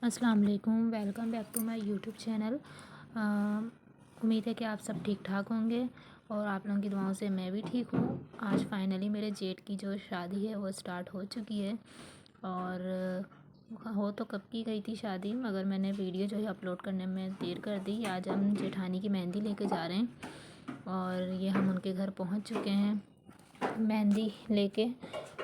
अस्सलाम वालेकुम। Welcome back to my YouTube channel. उम्मीद है कि आप सब ठीक ठाक होंगे और आप लोगों की दुआओं से मैं भी ठीक हूँ। आज फाइनली मेरे जेठ की जो शादी है वो स्टार्ट हो चुकी है और हो तो कब की गई थी शादी, मगर मैंने वीडियो जो है अपलोड करने में देर कर दी। आज हम जेठानी की मेहंदी लेके जा रहे हैं और ये हम उनके घर पहुँच चुके हैं मेहंदी लेके,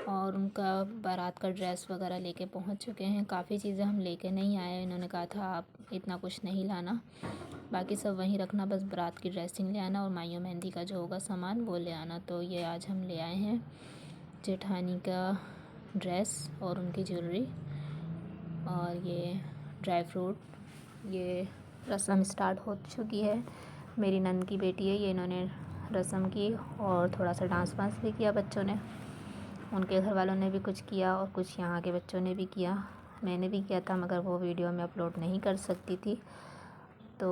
और उनका बारात का ड्रेस वगैरह लेके पहुंच चुके हैं। काफ़ी चीज़ें हम लेके नहीं आए, इन्होंने कहा था आप इतना कुछ नहीं लाना, बाकी सब वहीं रखना, बस बारात की ड्रेसिंग ले आना और माइयों मेहंदी का जो होगा सामान वो ले आना। तो ये आज हम ले आए हैं जेठानी का ड्रेस और उनकी ज्वेलरी और ये ड्राई फ्रूट। ये रस्म स्टार्ट हो चुकी है। मेरी नंद की बेटी है, ये इन्होंने रस्म की और थोड़ा सा डांस वांस भी किया बच्चों ने, उनके घर वालों ने भी कुछ किया और कुछ यहाँ के बच्चों ने भी किया। मैंने भी किया था मगर वो वीडियो मैं अपलोड नहीं कर सकती थी। तो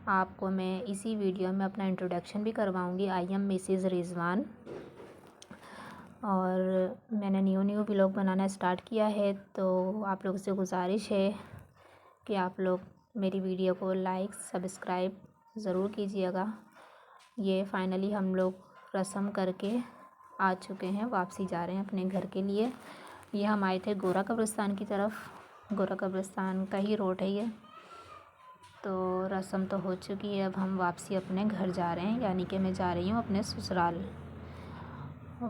आपको मैं इसी वीडियो में अपना इंट्रोडक्शन भी करवाऊँगी। आई एम मिसेज़ रिजवान और मैंने न्यू व्लॉग बनाना स्टार्ट किया है, तो आप लोगों से गुजारिश है कि आप लोग मेरी वीडियो को लाइक सब्सक्राइब ज़रूर कीजिएगा। ये फाइनली हम लोग रस्म करके आ चुके हैं, वापसी जा रहे हैं अपने घर के लिए। ये हम आए थे गोरा कब्रिस्तान की तरफ, गोरा कब्रिस्तान का ही रोड है ये। तो रस्म तो हो चुकी है, अब हम वापसी अपने घर जा रहे हैं, यानी कि मैं जा रही हूँ अपने ससुराल।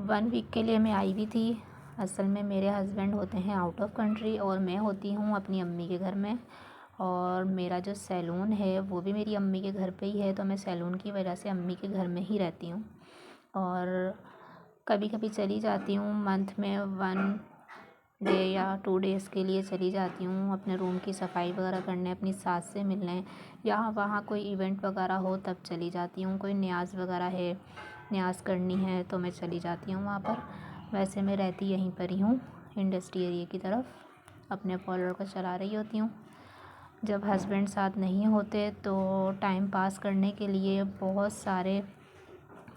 1 वीक के लिए मैं आई भी थी। असल में मेरे हस्बैंड होते हैं आउट ऑफ कंट्री और मैं होती हूँ अपनी अम्मी के घर में, और मेरा जो सैलून है वो भी मेरी अम्मी के घर पे ही है, तो मैं सैलून की वजह से अम्मी के घर में ही रहती हूँ। और कभी कभी चली जाती हूँ मंथ में 1 डे या 2 डेज़ के लिए चली जाती हूँ अपने रूम की सफाई वगैरह करने, अपनी सास से मिलने, या वहाँ कोई इवेंट वगैरह हो तब चली जाती हूँ। कोई न्याज़ वगैरह है, न्याज़ करनी है तो मैं चली जाती हूँ वहाँ पर। वैसे मैं रहती यहीं पर ही हूँ, इंडस्ट्री एरिया की तरफ, अपने पार्लर को चला रही होती हूँ। जब हस्बैंड साथ नहीं होते तो टाइम पास करने के लिए बहुत सारे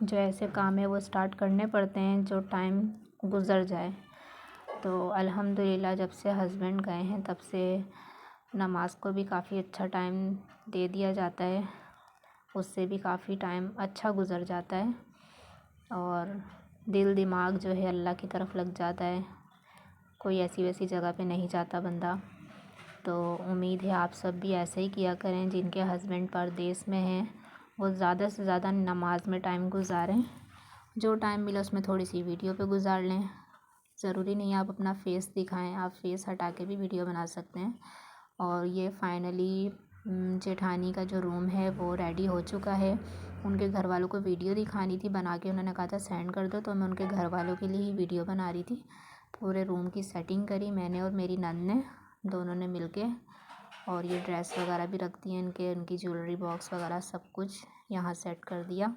जो ऐसे काम है वो स्टार्ट करने पड़ते हैं जो टाइम गुज़र जाए। तो अल्हम्दुलिल्लाह जब से हस्बैंड गए हैं तब से नमाज़ को भी काफ़ी अच्छा टाइम दे दिया जाता है, उससे भी काफ़ी टाइम अच्छा गुज़र जाता है और दिल दिमाग जो है अल्लाह की तरफ लग जाता है। कोई ऐसी वैसी जगह पे नहीं जाता बंदा। तो उम्मीद है आप सब भी ऐसे ही किया करें, जिनके हस्बैंड परदेश में हैं वो ज़्यादा से ज़्यादा नमाज में टाइम गुजारें। जो टाइम मिला उसमें थोड़ी सी वीडियो पे गुजार लें। ज़रूरी नहीं आप अपना फेस दिखाएं, आप फेस हटा के भी वीडियो बना सकते हैं। और ये फाइनली जेठानी का जो रूम है वो रेडी हो चुका है। उनके घर वालों को वीडियो दिखानी थी बना के, उन्होंने कहा था सेंड कर दो, तो मैं उनके घर वालों के लिए ही वीडियो बना रही थी। पूरे रूम की सेटिंग करी मैंने और मेरी नंद ने, दोनों ने मिलके, और ये ड्रेस वगैरह भी रख दी है इनके, उनकी ज्वेलरी बॉक्स वगैरह सब कुछ यहाँ सेट कर दिया।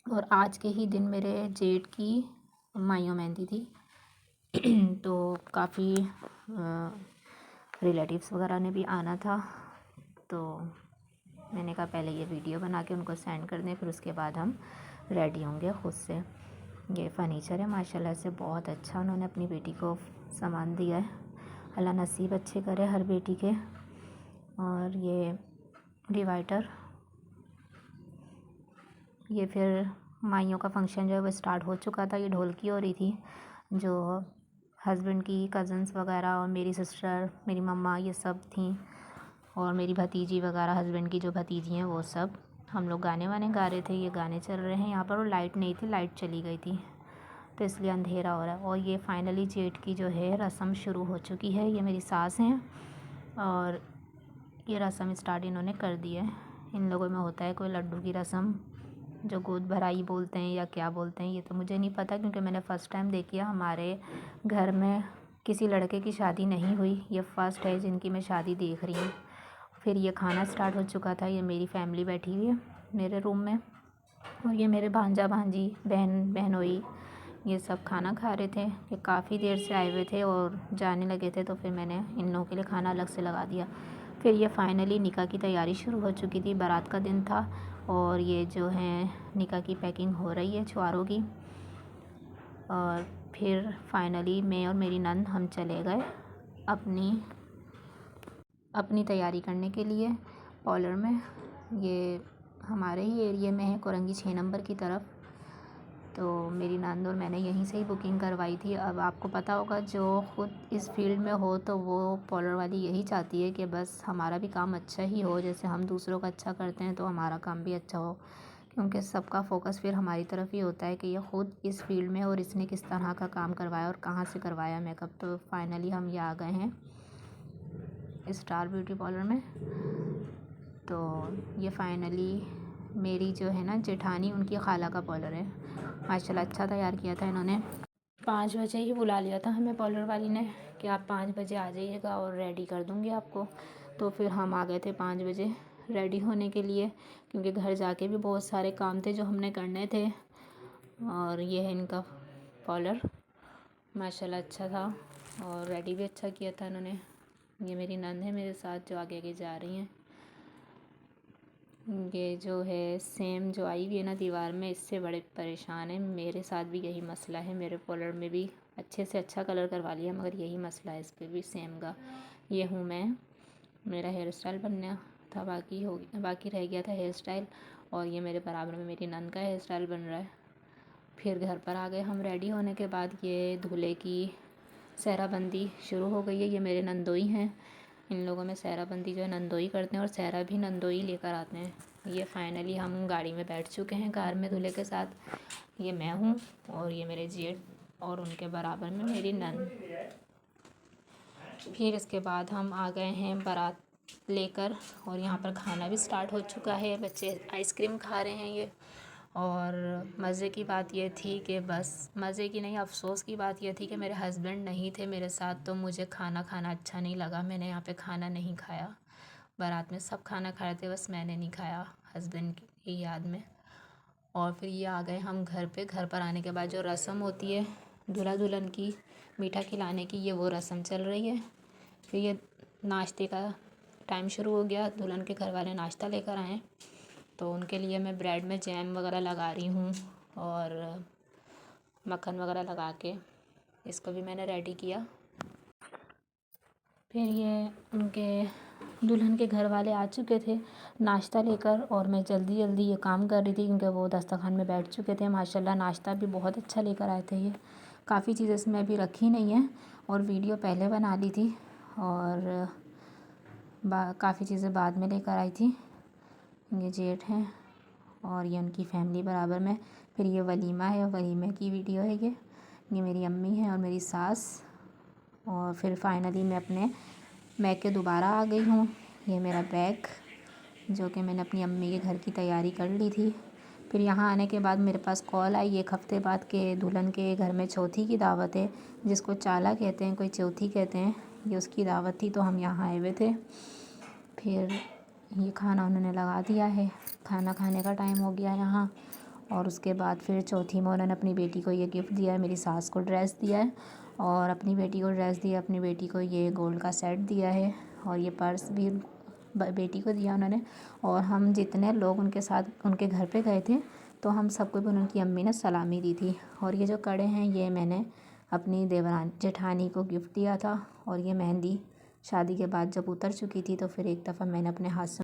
और आज के ही दिन मेरे जेठ की माइयों मेहंदी थी तो काफ़ी रिलेटिव्स वगैरह ने भी आना था, तो मैंने कहा पहले ये वीडियो बना के उनको सेंड कर दें, फिर उसके बाद हम रेडी होंगे ख़ुद से। ये फ़र्नीचर है माशाल्लाह से बहुत अच्छा, उन्होंने अपनी बेटी को सामान दिया है, अल्लाह नसीब अच्छे करे हर बेटी के। और ये डिवाइडर, ये फिर माइयों का फंक्शन जो है वो स्टार्ट हो चुका था। ये ढोलकी हो रही थी, जो हस्बैंड की कज़न्स वगैरह और मेरी सिस्टर, मेरी मम्मा, ये सब थी, और मेरी भतीजी वगैरह, हस्बैंड की जो भतीजी हैं वो सब, हम लोग गाने वाने गा रहे थे। ये गाने चल रहे हैं यहाँ पर, और लाइट नहीं थी, लाइट चली गई थी तो इसलिए अंधेरा हो रहा है। और ये फाइनली जेठ की जो है रस्म शुरू हो चुकी है। ये मेरी सास हैं और ये रस्म स्टार्ट इन्होंने कर दी है। इन लोगों में होता है कोई लड्डू की रस्म, जो गोद भराई बोलते हैं या क्या बोलते हैं, ये तो मुझे नहीं पता, क्योंकि मैंने फ़र्स्ट टाइम देखी है। हमारे घर में किसी लड़के की शादी नहीं हुई, ये फ़र्स्ट है जिनकी मैं शादी देख रही हूँ। फिर ये खाना स्टार्ट हो चुका था। ये मेरी फैमिली बैठी हुई है मेरे रूम में, और ये मेरे भांजा भांजी, बहन बहनोई, ये सब खाना खा रहे थे। ये काफ़ी देर से आए हुए थे और जाने लगे थे, तो फिर मैंने इन लोगों के लिए खाना अलग से लगा दिया। फिर ये फाइनली निकाह की तैयारी शुरू हो चुकी थी। बारात का दिन था और ये जो है निकाह की पैकिंग हो रही है छुआरों की। और फिर फाइनली मैं और मेरी नंद हम चले गए अपनी तैयारी करने के लिए पार्लर में। ये हमारे ही एरिया में है, कोरंगी 6 नंबर की तरफ। तो मेरी नंद और मैंने यहीं से ही बुकिंग करवाई थी। अब आपको पता होगा, जो ख़ुद इस फील्ड में हो तो वो पार्लर वाली यही चाहती है कि बस हमारा भी काम अच्छा ही हो, जैसे हम दूसरों का अच्छा करते हैं तो हमारा काम भी अच्छा हो, क्योंकि सबका फोकस फिर हमारी तरफ ही होता है कि ये ख़ुद इस फील्ड में और इसने किस तरह का काम करवाया और कहाँ से करवाया मेकअप। तो फाइनली हम ये आ गए हैं स्टार ब्यूटी पार्लर में। तो ये फाइनली मेरी जो है ना जेठानी, उनकी खाला का पार्लर है। माशाल्लाह अच्छा तैयार किया था इन्होंने। 5 बजे ही बुला लिया था हमें पार्लर वाली ने कि आप 5 बजे आ जाइएगा और रेडी कर दूँगी आपको। तो फिर हम आ गए थे 5 बजे रेडी होने के लिए, क्योंकि घर जाके भी बहुत सारे काम थे जो हमने करने थे। और ये है इनका पार्लर, माशाल्लाह अच्छा था और रेडी भी अच्छा किया था इन्होंने। ये मेरी नंद है मेरे साथ जो आगे आगे जा रही हैं। ये जो है सेम जो आई हुई है ना दीवार में, इससे बड़े परेशान हैं। मेरे साथ भी यही मसला है, मेरे पार्लर में भी अच्छे से अच्छा कलर करवा लिया मगर यही मसला है इस पर भी सेम का। ये हूँ मैं, मेरा हेयर स्टाइल बनना था, बाकी रह गया था हेयर स्टाइल। और ये मेरे बराबर में मेरी नंद का हेयर स्टाइल बन रहा है। फिर घर पर आ गए हम रेडी होने के बाद। ये दूल्हे की सहराबंदी शुरू हो गई है। ये मेरे नंदोई हैं, इन लोगों में सहराबंदी जो है नंदोई करते हैं और सहरा भी नंदोई लेकर आते हैं। ये फाइनली हम गाड़ी में बैठ चुके हैं कार में दूल्हे के साथ। ये मैं हूँ और ये मेरे जेठ और उनके बराबर में मेरी नंद। फिर इसके बाद हम आ गए हैं बारात लेकर और यहाँ पर खाना भी स्टार्ट हो चुका है। बच्चे आइसक्रीम खा रहे हैं ये। और मज़े की बात ये थी कि बस मज़े की नहीं, अफ़सोस की बात ये थी कि मेरे हस्बैंड नहीं थे मेरे साथ, तो मुझे खाना अच्छा नहीं लगा। मैंने यहाँ पे खाना नहीं खाया। बारात में सब खाना खाए थे, बस मैंने नहीं खाया हस्बैंड की याद में। और फिर ये आ गए हम घर पे। घर पर आने के बाद जो रस्म होती है दूल्हा दुल्हन की मीठा खिलाने की, ये वो रस्म चल रही है। फिर ये नाश्ते का टाइम शुरू हो गया। दुल्हन के घर वाले नाश्ता लेकर आए, तो उनके लिए मैं ब्रेड में जैम वगैरह लगा रही हूँ और मक्खन वगैरह लगा के इसको भी मैंने रेडी किया। फिर ये उनके दुल्हन के घर वाले आ चुके थे नाश्ता लेकर और मैं जल्दी ये काम कर रही थी क्योंकि वो दस्तरखान में बैठ चुके थे। माशाल्लाह नाश्ता भी बहुत अच्छा लेकर आए थे। ये काफ़ी चीज़ें इसमें अभी रखी नहीं है और वीडियो पहले बना ली थी और काफ़ी चीज़ें बाद में लेकर आई थी। ये जेठ हैं और ये उनकी फैमिली बराबर में। फिर ये वलीमा है, वलीमे की वीडियो है। ये मेरी अम्मी है और मेरी सास। और फिर फाइनली मैं अपने मैके दोबारा आ गई हूँ। ये मेरा बैग जो कि मैंने अपनी अम्मी के घर की तैयारी कर ली थी। फिर यहाँ आने के बाद मेरे पास कॉल आई 1 हफ़्ते बाद के दुल्हन के घर में चौथी की दावत है, जिसको चाला कहते हैं, कोई चौथी कहते हैं। ये उसकी दावत थी तो हम यहाँ आए हुए थे। फिर ये खाना उन्होंने लगा दिया है, खाना खाने का टाइम हो गया यहाँ। और उसके बाद फिर चौथी में उन्होंने अपनी बेटी को ये गिफ्ट दिया है। मेरी सास को ड्रेस दिया है और अपनी बेटी को ड्रेस दिया। अपनी बेटी को ये गोल्ड का सेट दिया है और ये पर्स भी बेटी को दिया उन्होंने। और हम जितने लोग उनके साथ उनके घर पे गए थे तो हम सबको भी उनकी अम्मी ने सलामी दी थी। और ये जो कड़े हैं ये मैंने अपनी देवरानी जेठानी को गिफ्ट दिया था। और ये मेहंदी शादी के बाद जब उतर चुकी थी तो फिर एक दफ़ा मैंने अपने हाथ से